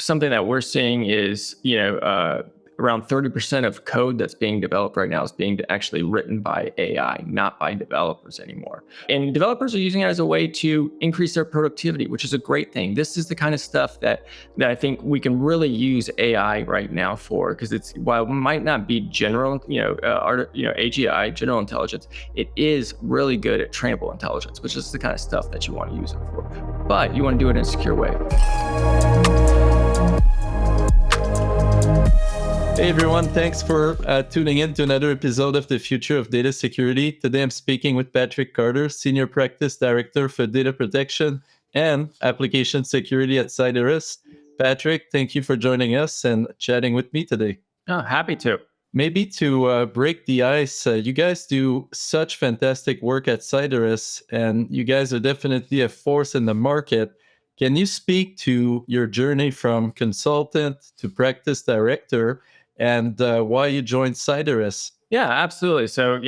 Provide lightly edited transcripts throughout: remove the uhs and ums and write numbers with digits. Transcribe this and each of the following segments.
something that we're seeing is, around 30% of code that's being developed right now is being actually written by AI, not by developers anymore. And developers are using it as a way to increase their productivity, which is a great thing. This is the kind of stuff that I think we can really use AI right now for, because while it might not be general, AGI, general intelligence, it is really good at trainable intelligence, which is the kind of stuff that you want to use it for. But you want to do it in a secure way. Hey everyone, thanks for tuning in to another episode of the Future of Data Security. Today I'm speaking with Patrick Carter, Senior Practice Director for Data Protection and Application Security at Cyderes. Patrick, thank you for joining us and chatting with me today. Oh, happy to. Maybe to break the ice, you guys do such fantastic work at Cyderes, and you guys are definitely a force in the market. Can you speak to your journey from consultant to practice director and why you joined Cyderes? Yeah, absolutely. So,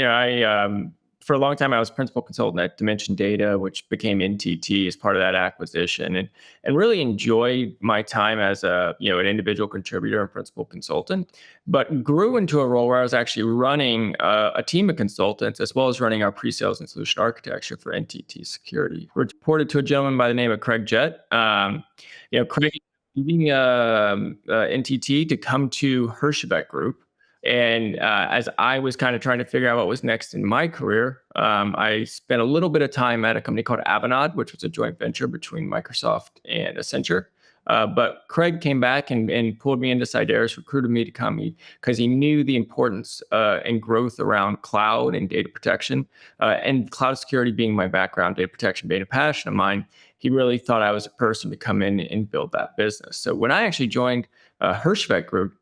for a long time, I was principal consultant at Dimension Data, which became NTT as part of that acquisition, and really enjoyed my time as an individual contributor and principal consultant, but grew into a role where I was actually running a team of consultants as well as running our pre-sales and solution architecture for NTT Security. Reported to a gentleman by the name of Craig Jett. Craig leaving NTT to come to Hirschbeck Group. And as I was kind of trying to figure out what was next in my career, I spent a little bit of time at a company called Avanade, which was a joint venture between Microsoft and Accenture. But Craig came back and pulled me into Cyderes, recruited me to come because he knew the importance and growth around cloud and data protection, and cloud security being my background, data protection being a passion of mine. He really thought I was a person to come in and build that business. So when I actually joined Hirschbeck Group,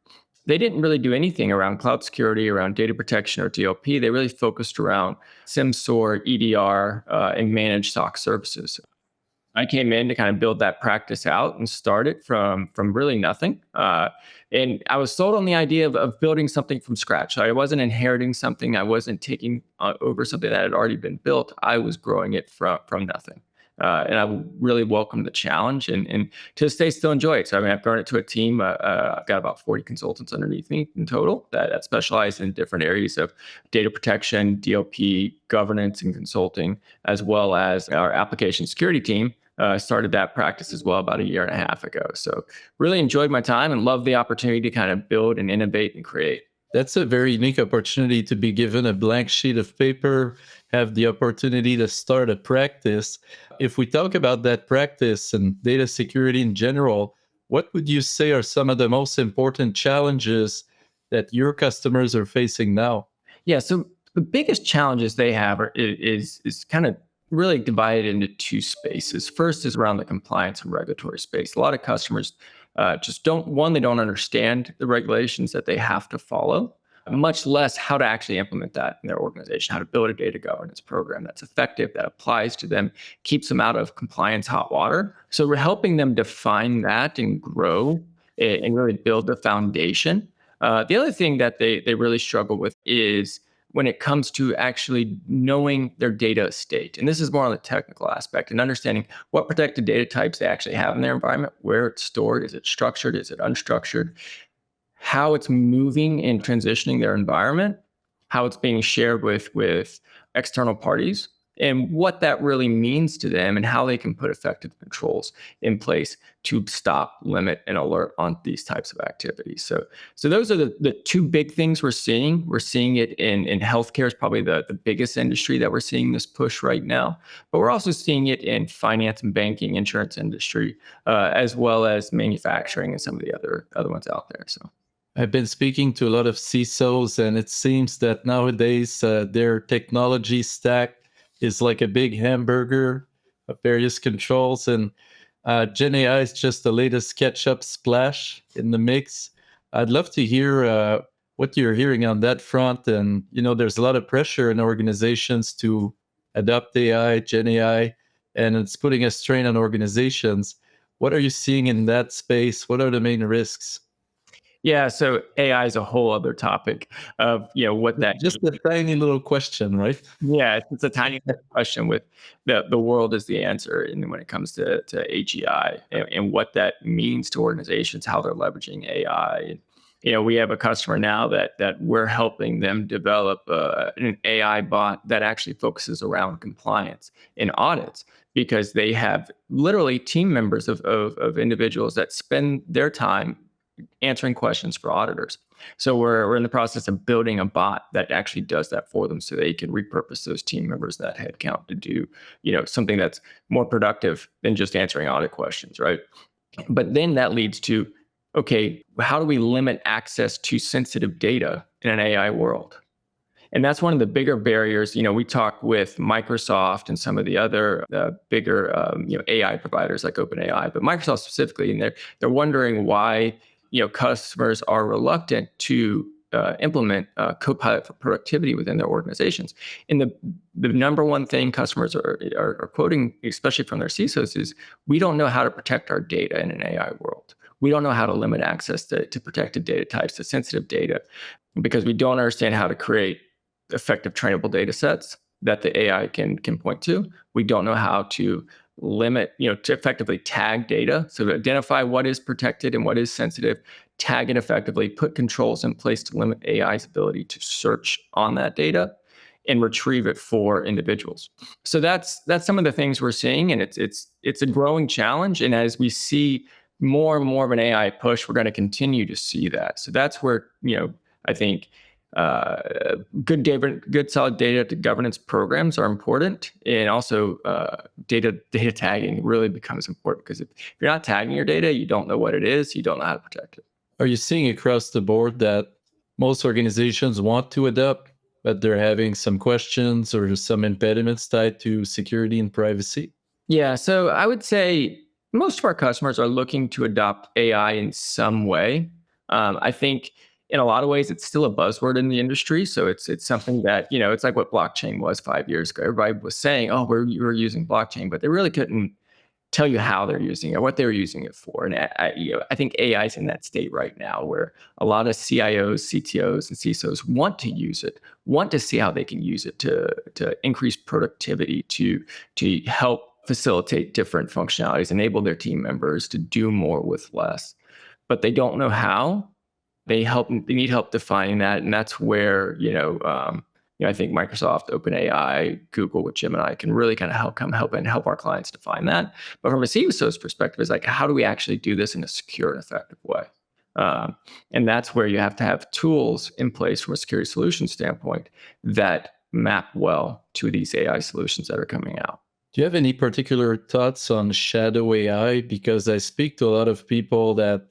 they didn't really do anything around cloud security, around data protection or DLP. They really focused around SIEM/SOAR, EDR, and managed SOC services. I came in to kind of build that practice out and start it from really nothing. And I was sold on the idea of building something from scratch. So I wasn't inheriting something. I wasn't taking over something that had already been built. I was growing it from nothing. And I really welcome the challenge and to this day still enjoy it. So I've grown it to a team. I've got about 40 consultants underneath me in total that specialize in different areas of data protection, DLP, governance, and consulting, as well as our application security team. Started that practice as well about a year and a half ago. So really enjoyed my time and love the opportunity to kind of build and innovate and create. That's a very unique opportunity to be given a blank sheet of paper, have the opportunity to start a practice. If we talk about that practice and data security in general, what would you say are some of the most important challenges that your customers are facing now? Yeah, so the biggest challenges they have is kind of really divided into two spaces. First is around the compliance and regulatory space. A lot of customers just they don't understand the regulations that they have to follow, much less how to actually implement that in their organization, how to build a data governance program that's effective, that applies to them, keeps them out of compliance hot water. So we're helping them define that and grow and really build the foundation. The other thing that they really struggle with is when it comes to actually knowing their data estate. And this is more on the technical aspect and understanding what protected data types they actually have in their environment, where it's stored, is it structured, is it unstructured, how it's moving and transitioning their environment, how it's being shared with external parties, and what that really means to them and how they can put effective controls in place to stop, limit, and alert on these types of activities. So those are the two big things we're seeing. We're seeing it in healthcare is probably the biggest industry that we're seeing this push right now. But we're also seeing it in finance and banking, insurance industry, as well as manufacturing and some of the other ones out there. So I've been speaking to a lot of CISOs, and it seems that nowadays their technology stack is like a big hamburger of various controls, and GenAI is just the latest ketchup splash in the mix. I'd love to hear what you're hearing on that front. And, there's a lot of pressure in organizations to adopt AI, GenAI, and it's putting a strain on organizations. What are you seeing in that space? What are the main risks? Yeah, so AI is a whole other topic of, what that Just a tiny little question, right? yeah, it's a tiny question with the world is the answer, and when it comes to AGI and what that means to organizations, how they're leveraging AI. And, we have a customer now that we're helping them develop an AI bot that actually focuses around compliance and audits because they have literally team members of individuals that spend their time answering questions for auditors. So we're in the process of building a bot that actually does that for them so they can repurpose those team members, that headcount to do, something that's more productive than just answering audit questions, right? But then that leads to, okay, how do we limit access to sensitive data in an AI world? And that's one of the bigger barriers. We talk with Microsoft and some of the other bigger AI providers like OpenAI, but Microsoft specifically, and they're wondering why customers are reluctant to implement Copilot for productivity within their organizations. And the number one thing customers are quoting, especially from their CISOs, is we don't know how to protect our data in an AI world. We don't know how to limit access to protected data types, to sensitive data, because we don't understand how to create effective trainable data sets that the AI can point to. We don't know how to limit, to effectively tag data. So to identify what is protected and what is sensitive, tag it effectively, put controls in place to limit AI's ability to search on that data and retrieve it for individuals. So that's some of the things we're seeing, and it's a growing challenge. And as we see more and more of an AI push, we're going to continue to see that. So that's where I think good solid data governance programs are important, and also data tagging really becomes important because if you're not tagging your data, you don't know what it is, you don't know how to protect it. Are you seeing across the board that most organizations want to adopt, but they're having some questions or some impediments tied to security and privacy? Yeah, so I would say most of our customers are looking to adopt AI in some way. I think in a lot of ways it's still a buzzword in the industry. So it's something that it's like what blockchain was 5 years ago. Everybody was saying, "Oh, we're using blockchain," but they really couldn't tell you how they're using it, what they're using it for. And I think AI is in that state right now where a lot of CIOs, CTOs, and CISOs want to use it, want to see how they can use it to increase productivity, to help facilitate different functionalities, enable their team members to do more with less. But they don't know how. They need help defining that, and that's where I think Microsoft, OpenAI, Google with Gemini can really kind of help our clients define that. But from a CISO's perspective, it's like, how do we actually do this in a secure and effective way? And that's where you have to have tools in place from a security solution standpoint that map well to these AI solutions that are coming out. Do you have any particular thoughts on shadow AI? Because I speak to a lot of people that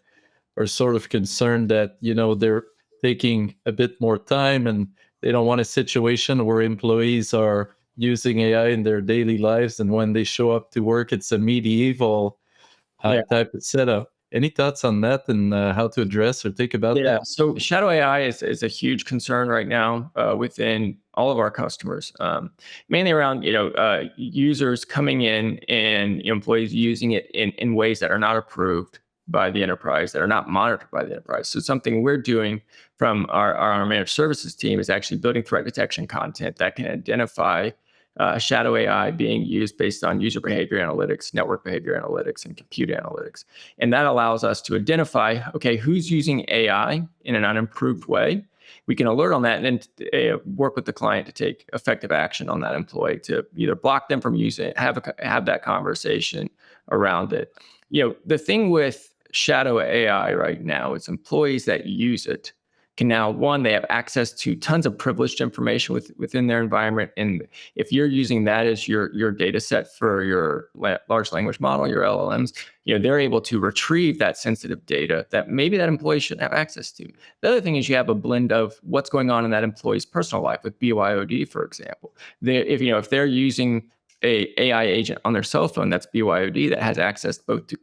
are sort of concerned that they're taking a bit more time and they don't want a situation where employees are using AI in their daily lives, and when they show up to work it's a medieval Yeah. type of setup. Any thoughts on that, and how to address or think about Yeah. that? So shadow AI is a huge concern right now within all of our customers, mainly around users coming in and employees using it in ways that are not approved by the enterprise, that are not monitored by the enterprise. So something we're doing from our managed services team is actually building threat detection content that can identify shadow AI being used based on user behavior analytics, network behavior analytics, and compute analytics. And that allows us to identify, okay, who's using AI in an unimproved way. We can alert on that and then work with the client to take effective action on that employee to either block them from using it, have that conversation around it. The thing with shadow AI right now is employees that use it can now, one, they have access to tons of privileged information within their environment. And if you're using that as your data set for your large language model, your LLMs, they're able to retrieve that sensitive data that maybe that employee shouldn't have access to. The other thing is you have a blend of what's going on in that employee's personal life with BYOD, for example. If they're using a AI agent on their cell phone that's BYOD, that has access both to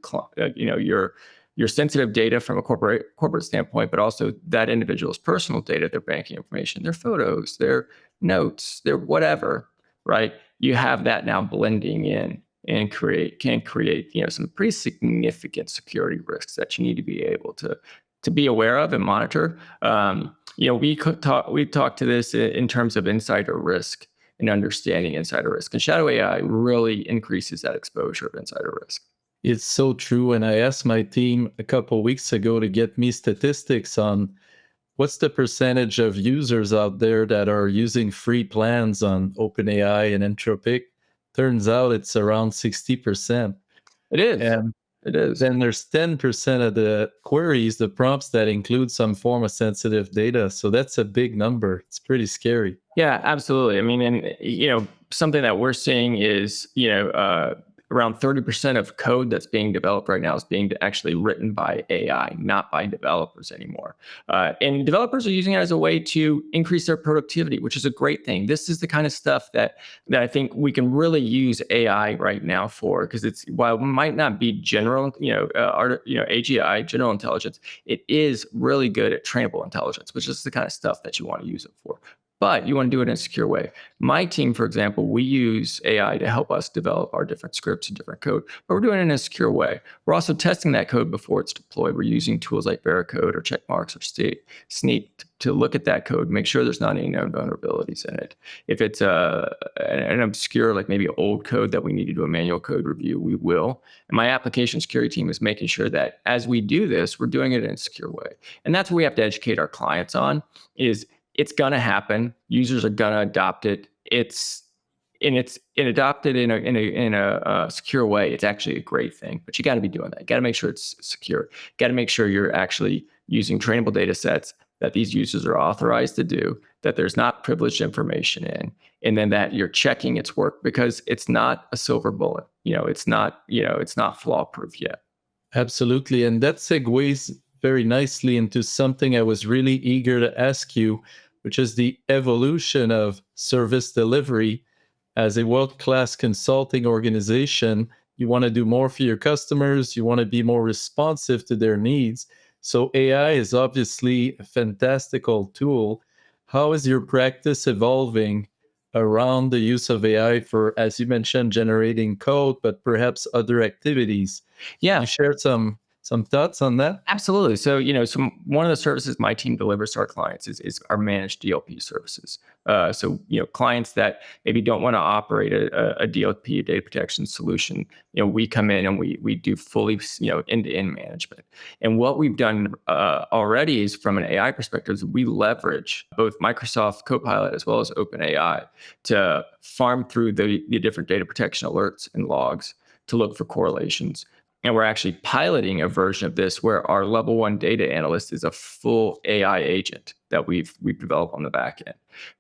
your sensitive data from a corporate standpoint, but also that individual's personal data, their banking information, their photos, their notes, their whatever, right? You have that now blending in and can create some pretty significant security risks that you need to be able to to be aware of and monitor. We talk to this in terms of insider risk and understanding insider risk. And shadow AI really increases that exposure of insider risk. It's so true. And I asked my team a couple weeks ago to get me statistics on what's the percentage of users out there that are using free plans on OpenAI and Anthropic. Turns out it's around 60%. It is. And It is. then there's 10% of the queries, the prompts that include some form of sensitive data. So that's a big number. It's pretty scary. Yeah, absolutely. I mean, and something that we're seeing is, around 30% of code that's being developed right now is being actually written by AI, not by developers anymore. And developers are using it as a way to increase their productivity, which is a great thing. This is the kind of stuff that I think we can really use AI right now for, because it's, while it might not be general, AGI, general intelligence, it is really good at trainable intelligence, which is the kind of stuff that you want to use it for. But you want to do it in a secure way. My team, for example, we use AI to help us develop our different scripts and different code, but we're doing it in a secure way. We're also testing that code before it's deployed. We're using tools like Veracode or Checkmarks or Sneak to look at that code, make sure there's not any known vulnerabilities in it. If it's an obscure, like maybe old code that we need to do a manual code review, we will. And my application security team is making sure that as we do this, we're doing it in a secure way. And that's what we have to educate our clients on, is it's going to happen. Users are going to adopt it. It's adopted in a secure way. It's actually a great thing, but you got to be doing that. You got to make sure it's secure. You got to make sure you're actually using trainable data sets that these users are authorized to do, that there's not privileged information in, and then that you're checking its work, because it's not a silver bullet. It's not flaw proof yet. Absolutely. And that segues very nicely into something I was really eager to ask you, which is the evolution of service delivery. As a world-class consulting organization, you want to do more for your customers, you want to be more responsive to their needs. So AI is obviously a fantastical tool. How is your practice evolving around the use of AI for, as you mentioned, generating code, but perhaps other activities? Yeah. Can you share some thoughts on that? Absolutely. So, one of the services my team delivers to our clients is our managed DLP services. So, clients that maybe don't want to operate a DLP, data protection solution, we come in and we do fully, end-to-end management. And what we've done already is, from an AI perspective, is we leverage both Microsoft Copilot as well as OpenAI to farm through the different data protection alerts and logs to look for correlations. And we're actually piloting a version of this where our level 1 data analyst is a full AI agent that we've developed on the back end.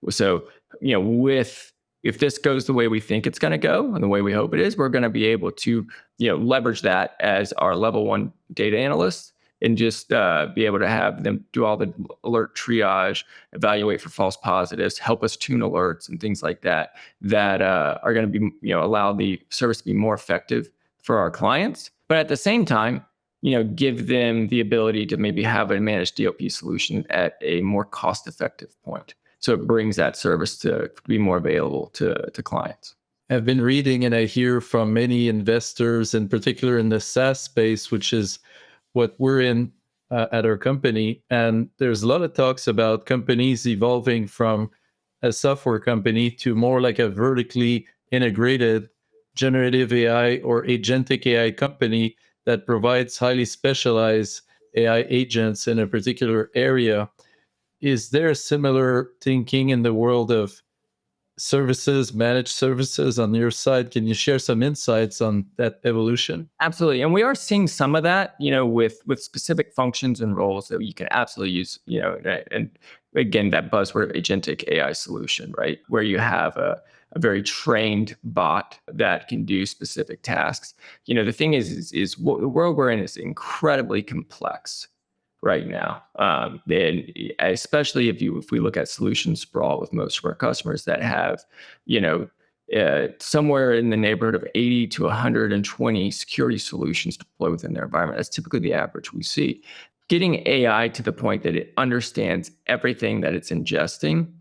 So, if this goes the way we think it's going to go and the way we hope it is, we're going to be able to, leverage that as our level 1 data analyst, and just be able to have them do all the alert triage, evaluate for false positives, help us tune alerts and things like that are going to be, allow the service to be more effective for our clients. But at the same time, give them the ability to maybe have a managed DLP solution at a more cost-effective point. So it brings that service to be more available to clients. I've been reading and I hear from many investors, in particular in the SaaS space, which is what we're in at our company. And there's a lot of talks about companies evolving from a software company to more like a vertically integrated generative AI or agentic AI company that provides highly specialized AI agents in a particular area. Is there similar thinking in the world of services, managed services on your side? Can you share some insights on that evolution? Absolutely. And we are seeing some of that, with specific functions and roles that you can absolutely use, and again, that buzzword agentic AI solution, right? Where you have a very trained bot that can do specific tasks. The thing is the world we're in is incredibly complex right now. And especially if we look at solution sprawl with most of our customers that have, somewhere in the neighborhood of 80 to 120 security solutions deployed within their environment. That's typically the average we see. Getting AI to the point that it understands everything that it's ingesting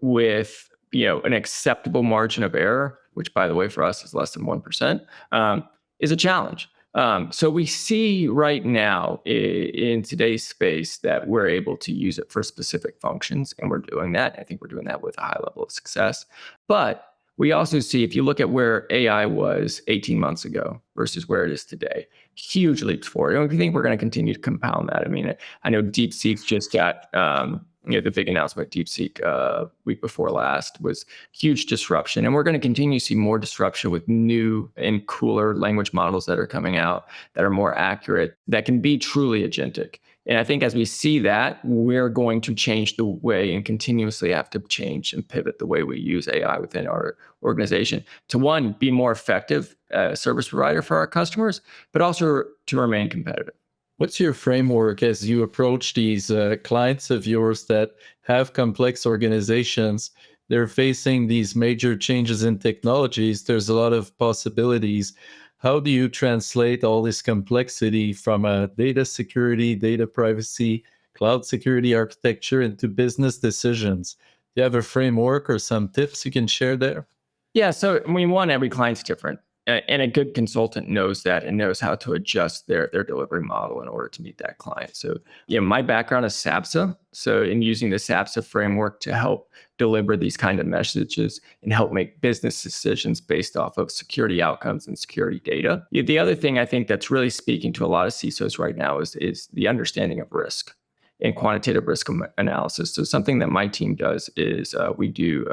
with, an acceptable margin of error, which, by the way, for us is less than 1%, is a challenge. So we see right now in today's space that we're able to use it for specific functions, and we're doing that. I think we're doing that with a high level of success. But we also see, if you look at where AI was 18 months ago versus where it is today, huge leaps forward. And we think we're going to continue to compound that. I mean, I know DeepSeek just got the big announcement. DeepSeek week before last was huge disruption, and we're going to continue to see more disruption with new and cooler language models that are coming out that are more accurate, that can be truly agentic. And I think as we see that, we're going to change the way and continuously have to change and pivot the way we use AI within our organization to, one, be more effective service provider for our customers, but also to remain competitive. What's your framework as you approach these clients of yours that have complex organizations? They're facing these major changes in technologies. There's a lot of possibilities. How do you translate all this complexity from a data security, data privacy, cloud security architecture into business decisions? Do you have a framework or some tips you can share there? Yeah. So, I mean, one, every client's different. And a good consultant knows that and knows how to adjust their delivery model in order to meet that client. So, my background is SABSA. So, in using the SABSA framework to help deliver these kind of messages and help make business decisions based off of security outcomes and security data. The other thing I think that's really speaking to a lot of CISOs right now is the understanding of risk and quantitative risk analysis. So something that my team does is we do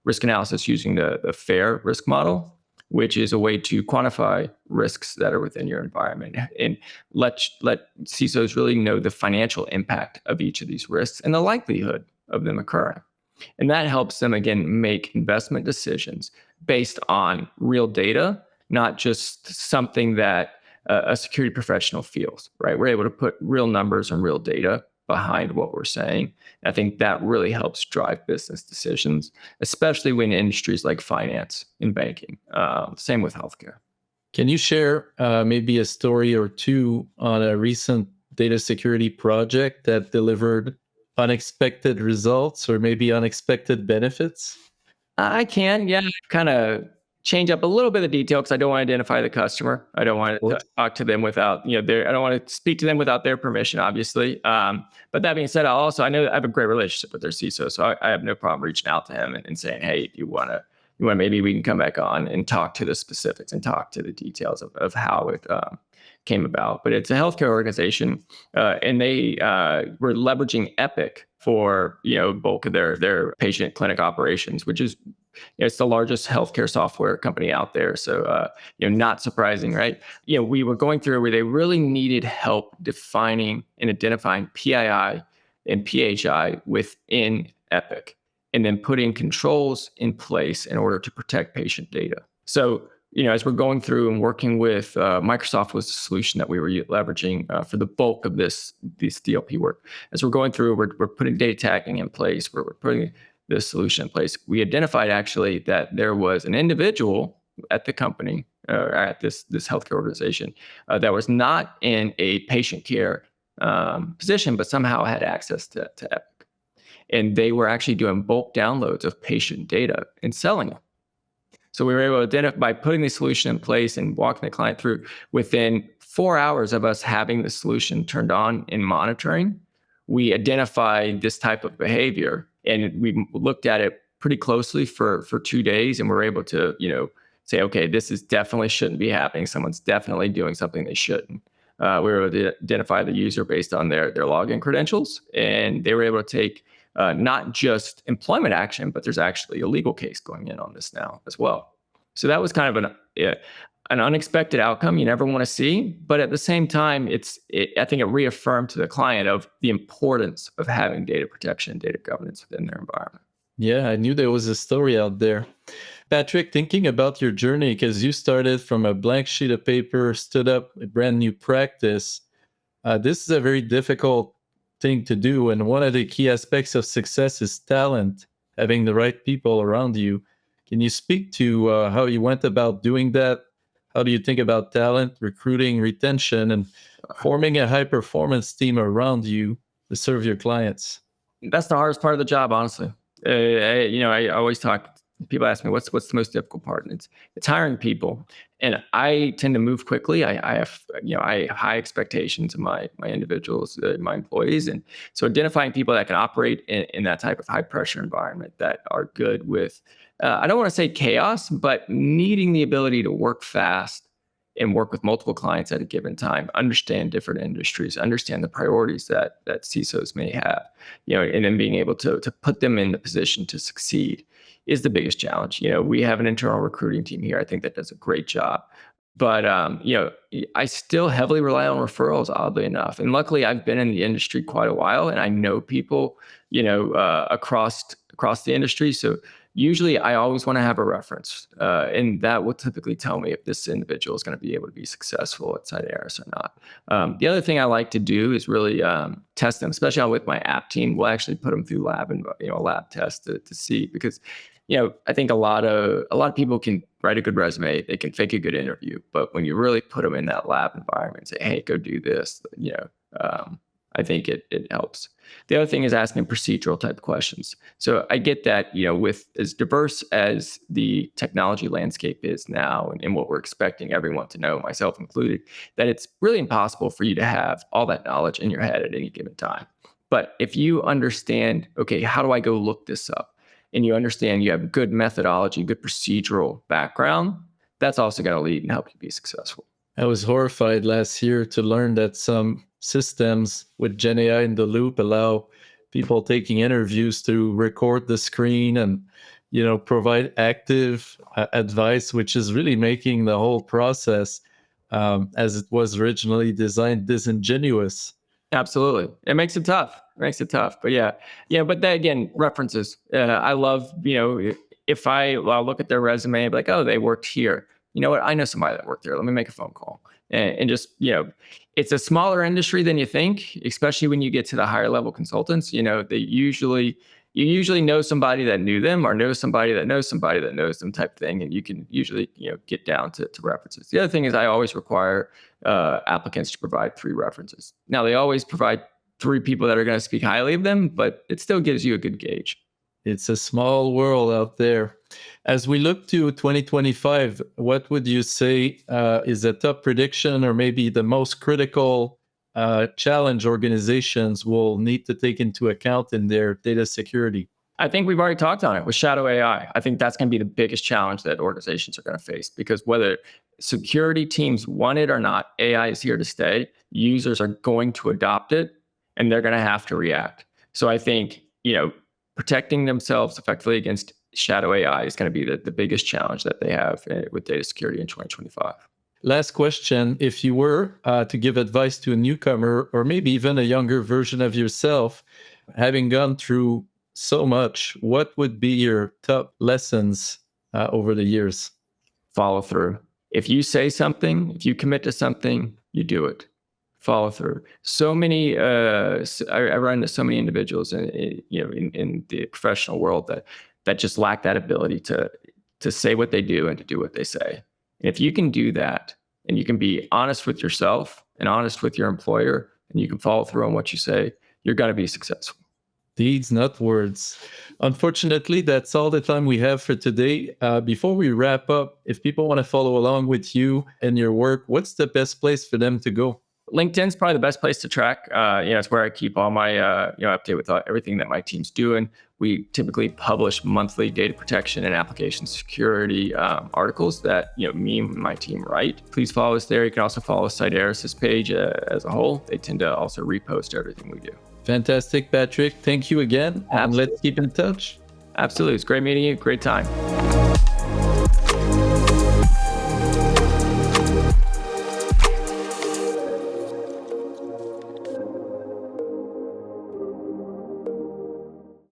risk analysis using the FAIR risk model, which is a way to quantify risks that are within your environment and let CISOs really know the financial impact of each of these risks and the likelihood of them occurring. And that helps them, again, make investment decisions based on real data, not just something that a security professional feels, right? We're able to put real numbers and real data behind what we're saying. And I think that really helps drive business decisions, especially when industries like finance and banking. Same with healthcare. Can you share maybe a story or two on a recent data security project that delivered unexpected results or maybe unexpected benefits? I can, yeah, kind of change up a little bit of detail because I don't want to identify the customer. I don't want to talk to them without, I don't want to speak to them without their permission, obviously. But that being said, I know that I have a great relationship with their CISO, so I have no problem reaching out to him and saying, hey, maybe we can come back on and talk to the specifics and talk to the details of how it came about. But it's a healthcare organization, and they were leveraging Epic for bulk of their patient clinic operations, which is it's the largest healthcare software company out there. So not surprising, right? We were going through where they really needed help defining and identifying PII and PHI within Epic, and then putting controls in place in order to protect patient data. So as we're going through and working with Microsoft was the solution that we were leveraging for the bulk of this DLP work. As we're going through, we're putting data tagging in place, we're putting this solution in place. We identified actually that there was an individual at the company, at this healthcare organization, that was not in a patient care position, but somehow had access to Epic. And they were actually doing bulk downloads of patient data and selling them. So we were able to identify, by putting the solution in place and walking the client through, within 4 hours of us having the solution turned on and monitoring, we identified this type of behavior, and we looked at it pretty closely for 2 days, and we're able to say, okay, this is definitely shouldn't be happening. Someone's definitely doing something they shouldn't. We were able to identify the user based on their login credentials, and they were able to take not just employment action, but there's actually a legal case going in on this now as well. So that was kind of an unexpected outcome you never want to see, but at the same time, I think it reaffirmed to the client of the importance of having data protection and data governance within their environment. Yeah, I knew there was a story out there. Patrick, thinking about your journey, because you started from a blank sheet of paper, stood up a brand new practice. This is a very difficult thing to do. And one of the key aspects of success is talent, having the right people around you. Can you speak to how you went about doing that? How do you think about talent, recruiting, retention, and forming a high performance team around you to serve your clients? That's the hardest part of the job, honestly. I always talk People ask me what's the most difficult part, and it's hiring people. And I tend to move quickly. I have I have high expectations of my individuals, my employees, and so identifying people that can operate in that type of high pressure environment that are good with I don't want to say chaos, but needing the ability to work fast and work with multiple clients at a given time, understand different industries, understand the priorities that CISOs may have, and then being able to put them in the position to succeed is the biggest challenge. We have an internal recruiting team here. I think that does a great job. But I still heavily rely on referrals, oddly enough. And luckily, I've been in the industry quite a while, and I know people, across the industry. So usually, I always want to have a reference, and that will typically tell me if this individual is going to be able to be successful at Cyderes or not. The other thing I like to do is really test them, especially with my app team. We'll actually put them through a lab test to see because I think a lot of people can write a good resume, they can fake a good interview, but when you really put them in that lab environment and say, "Hey, go do this," I think it helps. The other thing is asking procedural type questions. So I get that with as diverse as the technology landscape is now, and what we're expecting everyone to know, myself included, that it's really impossible for you to have all that knowledge in your head at any given time. But if you understand, okay, how do I go look this up? And you understand you have good methodology, good procedural background, that's also going to lead and help you be successful. I was horrified last year to learn that some systems with GenAI in the loop allow people taking interviews to record the screen and provide active advice, which is really making the whole process, as it was originally designed, disingenuous. Absolutely. It makes it tough. But but then again, references. I love, if I'll look at their resume and be like, oh, they worked here. You know what? I know somebody that worked there. Let me make a phone call. And just, it's a smaller industry than you think, especially when you get to the higher level consultants. You usually know somebody that knew them or know somebody that knows somebody that knows them type thing. And you can usually, get down to references. The other thing is I always require applicants to provide 3 references. Now, they always provide 3 people that are going to speak highly of them, but it still gives you a good gauge. It's a small world out there. As we look to 2025, what would you say is a top prediction or maybe the most critical challenge organizations will need to take into account in their data security? I think we've already talked on it with shadow AI. I think that's going to be the biggest challenge that organizations are going to face because whether security teams want it or not, AI is here to stay. Users are going to adopt it and they're going to have to react. So I think, protecting themselves effectively against shadow AI is going to be the biggest challenge that they have with data security in 2025. Last question. If you were to give advice to a newcomer or maybe even a younger version of yourself, having gone through so much, what would be your top lessons over the years? Follow through. If you say something, if you commit to something, you do it. Follow through. So many, I run into so many individuals in the professional world that just lack that ability to say what they do and to do what they say. And if you can do that, and you can be honest with yourself and honest with your employer, and you can follow through on what you say, you're going to be successful. Deeds, not words. Unfortunately, that's all the time we have for today. Before we wrap up, if people want to follow along with you and your work, what's the best place for them to go? LinkedIn's probably the best place to track. It's where I keep all my update with everything that my team's doing. We typically publish monthly data protection and application security articles that me and my team write. Please follow us there. You can also follow Cyderes' page as a whole. They tend to also repost everything we do. Fantastic, Patrick. Thank you again. And let's keep in touch. Absolutely. It's great meeting you. Great time.